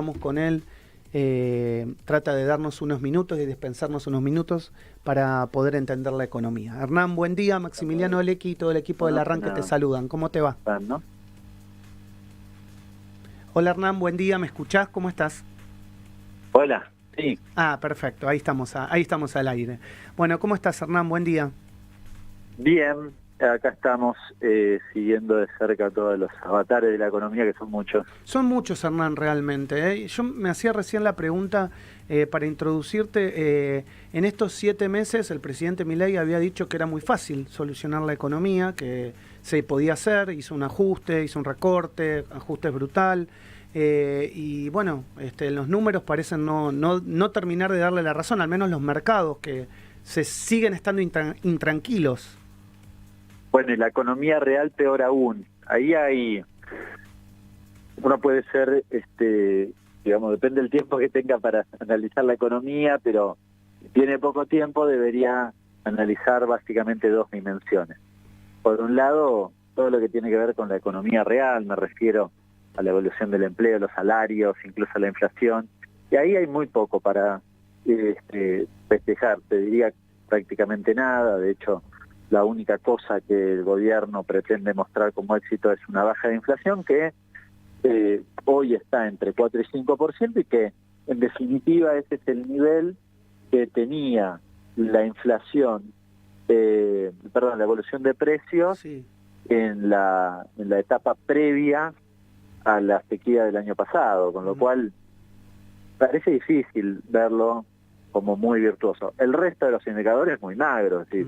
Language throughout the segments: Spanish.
trabajamos con él, trata de darnos unos minutos y dispensarnos unos minutos para poder entender la economía. Hernán, buen día. Maximiliano Lecky y todo el equipo del Arranque te saludan. ¿Cómo te va? ¿No? Hola Hernán, buen día. ¿Me escuchás? ¿Cómo estás? Hola, sí. Ah, perfecto. Ahí estamos al aire. Bueno, ¿cómo estás, Hernán? Buen día. Bien, acá estamos siguiendo de cerca todos los avatares de la economía, que son muchos. Son muchos, Hernán, realmente, ¿eh? Yo me hacía recién la pregunta para introducirte. En estos 7 meses el presidente Milei había dicho que era muy fácil solucionar la economía, que se podía hacer, hizo un ajuste, hizo un recorte, ajuste brutal. Y bueno, los números parecen no terminar de darle la razón, al menos los mercados, que se siguen estando intranquilos. Bueno, y la economía real peor aún. Ahí uno puede ser, digamos, depende del tiempo que tenga para analizar la economía, pero si tiene poco tiempo debería analizar básicamente 2 dimensiones. Por un lado, todo lo que tiene que ver con la economía real, me refiero a la evolución del empleo, los salarios, incluso la inflación, y ahí hay muy poco para festejar, te diría prácticamente nada. De hecho, la única cosa que el gobierno pretende mostrar como éxito es una baja de inflación que hoy está entre 4 y 5%, y que en definitiva ese es el nivel que tenía la inflación, la evolución de precios, sí, en la etapa previa a la sequía del año pasado, con lo cual parece difícil verlo como muy virtuoso. El resto de los indicadores es muy magro, es decir,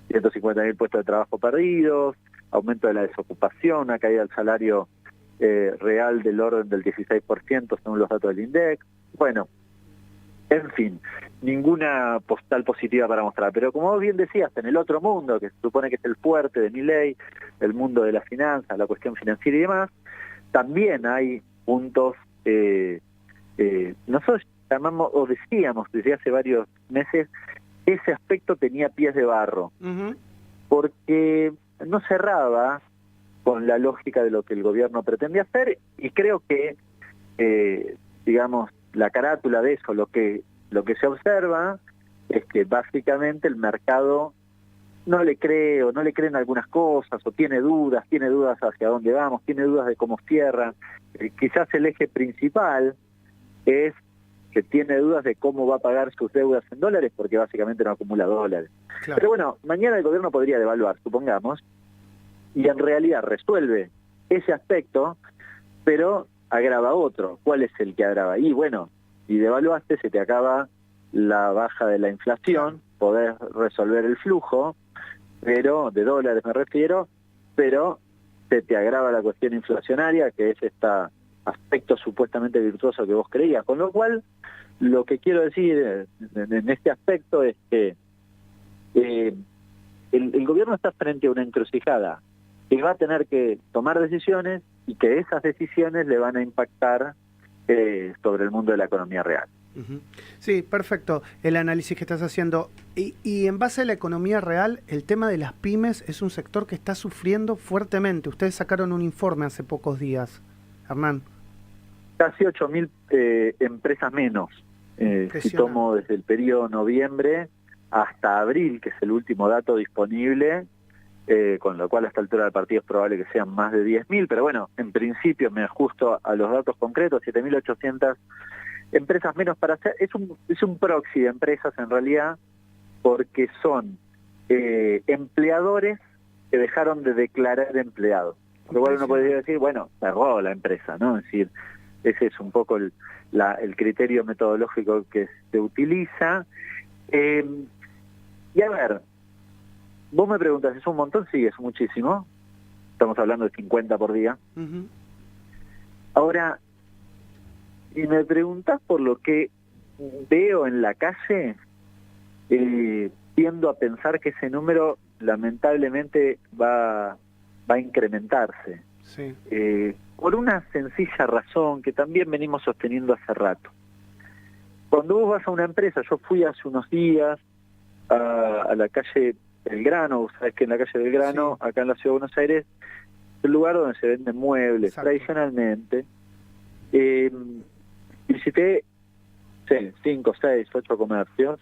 150.000 puestos de trabajo perdidos, aumento de la desocupación, una caída del salario real del orden del 16% según los datos del INDEC. Bueno, en fin, ninguna postal positiva para mostrar. Pero como vos bien decías, en el otro mundo, que se supone que es el fuerte de Milei, el mundo de las finanzas, la cuestión financiera y demás, también hay puntos, nosotros llamamos, o decíamos desde hace varios meses, ese aspecto tenía pies de barro, porque no cerraba con la lógica de lo que el gobierno pretendía hacer, y creo que, digamos, la carátula de eso, lo que se observa es que básicamente el mercado no le cree, o no le creen algunas cosas, o tiene dudas hacia dónde vamos, tiene dudas de cómo cierran. Quizás el eje principal es que tiene dudas de cómo va a pagar sus deudas en dólares, porque básicamente no acumula dólares. Claro. Pero bueno, mañana el gobierno podría devaluar, supongamos, y en realidad resuelve ese aspecto, pero agrava otro. ¿Cuál es el que agrava? Y bueno, si devaluaste, se te acaba la baja de la inflación, podés resolver el flujo, pero de dólares me refiero, pero se te agrava la cuestión inflacionaria, que es este aspecto supuestamente virtuoso que vos creías. Con lo cual, lo que quiero decir en este aspecto es que el gobierno está frente a una encrucijada, que va a tener que tomar decisiones, y que esas decisiones le van a impactar sobre el mundo de la economía real. Sí, perfecto el análisis que estás haciendo. Y en base a la economía real, el tema de las pymes es un sector que está sufriendo fuertemente. Ustedes sacaron un informe hace pocos días, Hernán. Casi 8.000 empresas menos. Si tomo desde el periodo noviembre hasta abril, que es el último dato disponible, con lo cual a esta altura del partido es probable que sean más de 10.000, pero bueno, en principio me ajusto a los datos concretos, 7.800 empresas menos para hacer. Es un proxy de empresas en realidad, porque son empleadores que dejaron de declarar empleados. Por lo cual uno podría decir, bueno, cerró la empresa, ¿no? Es decir, ese es un poco el criterio metodológico que se utiliza. Y a ver, vos me preguntas, ¿es un montón? Sí, es muchísimo. Estamos hablando de 50 por día. Ahora, si me preguntás por lo que veo en la calle, tiendo a pensar que ese número lamentablemente va a incrementarse. Sí. Por una sencilla razón que también venimos sosteniendo hace rato. Cuando vos vas a una empresa, yo fui hace unos días a la calle Belgrano, vos sabés que en la calle Belgrano, sí, acá en la Ciudad de Buenos Aires, es el lugar donde se venden muebles. Exacto. Tradicionalmente. visité 5, 6, 8 comercios.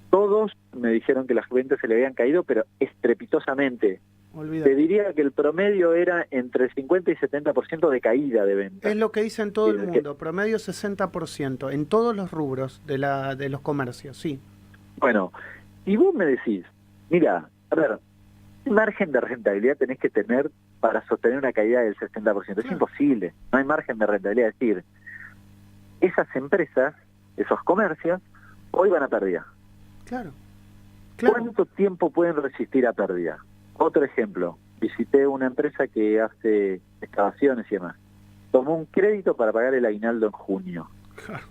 Todos me dijeron que las ventas se le habían caído, pero estrepitosamente. Olvídate. Te diría que el promedio era entre 50 y 70% de caída de ventas. Es lo que dice en todo el mundo, promedio 60%, en todos los rubros de los comercios, sí. Bueno, y vos me decís, mira, a ver, ¿qué margen de rentabilidad tenés que tener para sostener una caída del 60%? Claro. Es imposible, no hay margen de rentabilidad. Es decir, esas empresas, esos comercios, hoy van a pérdida. Claro. Claro. ¿Cuánto tiempo pueden resistir a pérdida? Otro ejemplo, visité una empresa que hace excavaciones y demás. Tomó un crédito para pagar el aguinaldo en junio. Claro.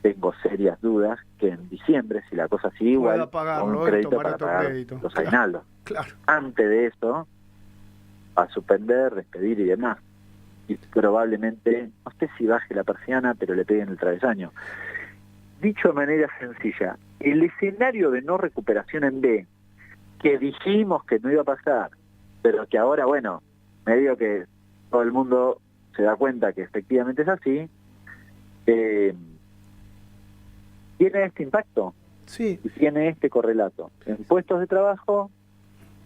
Tengo serias dudas que en diciembre, si la cosa sigue igual, pagarlo, un crédito para pagar crédito. los aguinaldos. Claro. Antes de eso, a suspender, despedir y demás. Y probablemente, no sé si baje la persiana, pero le peguen el travesaño. Dicho de manera sencilla, el escenario de no recuperación en B, que dijimos que no iba a pasar, pero que ahora, bueno, medio que todo el mundo se da cuenta que efectivamente es así, tiene este impacto. Sí. Y tiene este correlato en puestos de trabajo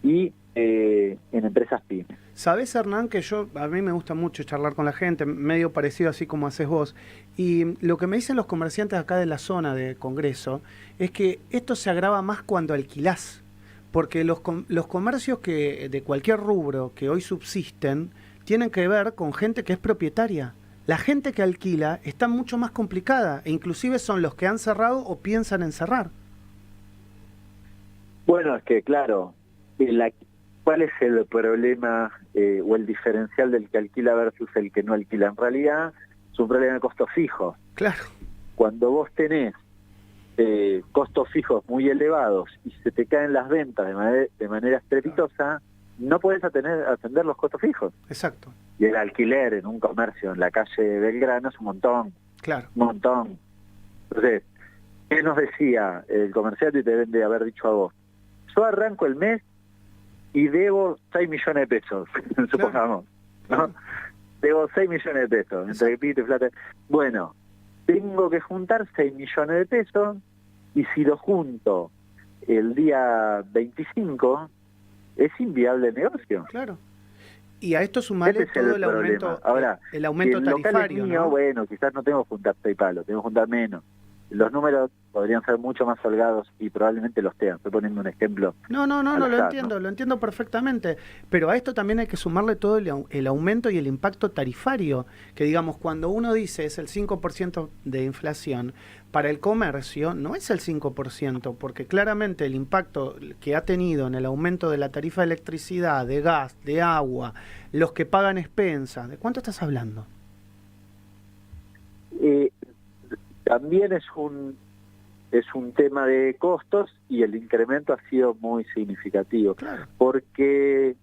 y en empresas pymes. Sabés, Hernán, que a mí me gusta mucho charlar con la gente, medio parecido así como haces vos, y lo que me dicen los comerciantes acá de la zona de Congreso es que esto se agrava más cuando alquilás, porque los comercios que de cualquier rubro que hoy subsisten tienen que ver con gente que es propietaria. La gente que alquila está mucho más complicada, e inclusive son los que han cerrado o piensan en cerrar. Bueno, es que claro, ¿cuál es el problema o el diferencial del que alquila versus el que no alquila? En realidad es un problema de costos fijos. Claro. Cuando vos tenés costos fijos muy elevados y se te caen las ventas de manera estrepitosa, no podés atender los costos fijos. Exacto. Y el alquiler en un comercio en la calle Belgrano es un montón. Claro. Un montón. Entonces, ¿qué nos decía el comerciante y te deben de haber dicho a vos? Yo arranco el mes y debo 6 millones de pesos, supongamos, ¿no? Claro. Debo 6 millones de pesos, entre pito y plata. Bueno, tengo que juntar 6 millones de pesos y si lo junto el día 25, es inviable el negocio. Claro. Y a esto sumarle Ese es todo el el aumento, problema. Ahora, el aumento si el local tarifario, es mío, ¿no? bueno, quizás no tengo que juntar 6 palos, tengo que juntar menos. Los números podrían ser mucho más holgados y probablemente los tengan. Estoy poniendo un ejemplo. No, lo entiendo perfectamente. Pero a esto también hay que sumarle todo el aumento y el impacto tarifario, que digamos, cuando uno dice es el 5% de inflación, para el comercio no es el 5%, porque claramente el impacto que ha tenido en el aumento de la tarifa de electricidad, de gas, de agua, los que pagan expensas, ¿de cuánto estás hablando? También es un tema de costos y el incremento ha sido muy significativo. Claro. Porque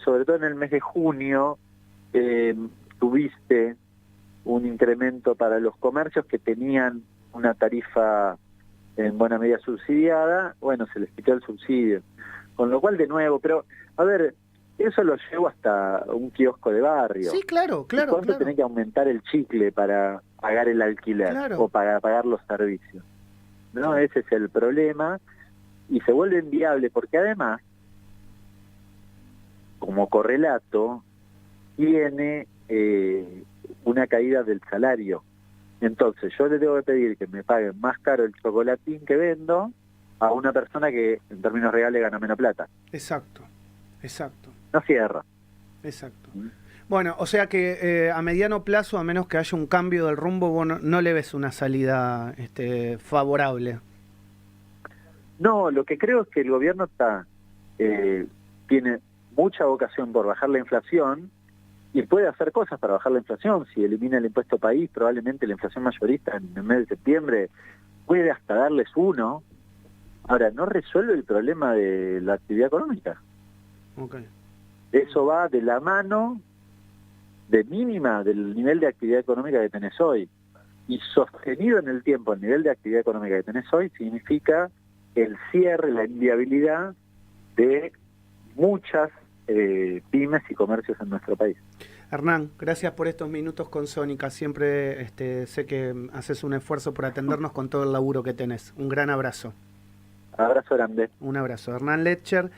sobre todo en el mes de junio tuviste un incremento para los comercios que tenían una tarifa en buena medida subsidiada, bueno, se les quitó el subsidio. Con lo cual, de nuevo, pero a ver, eso lo llevo hasta un kiosco de barrio. Sí, claro. ¿Cuánto tenés que aumentar el chicle para pagar el alquiler o para pagar los servicios? ¿No? Ese es el problema y se vuelve inviable porque además, como correlato, tiene una caída del salario. Entonces yo le tengo que pedir que me paguen más caro el chocolatín que vendo a una persona que en términos reales gana menos plata. Exacto. No cierra. Exacto. Bueno, o sea que a mediano plazo, a menos que haya un cambio del rumbo, vos no le ves una salida favorable. No, lo que creo es que el gobierno tiene mucha vocación por bajar la inflación y puede hacer cosas para bajar la inflación. Si elimina el impuesto país, probablemente la inflación mayorista en el mes de septiembre puede hasta darles 1. Ahora, no resuelve el problema de la actividad económica. Okay. Eso va de la mano de mínima del nivel de actividad económica que tenés hoy. Y sostenido en el tiempo el nivel de actividad económica que tenés hoy significa el cierre, la inviabilidad de muchas pymes y comercios en nuestro país. Hernán, gracias por estos minutos con Sónica. Siempre sé que haces un esfuerzo por atendernos con todo el laburo que tenés. Un gran abrazo. Abrazo grande. Un abrazo. Hernán Letcher.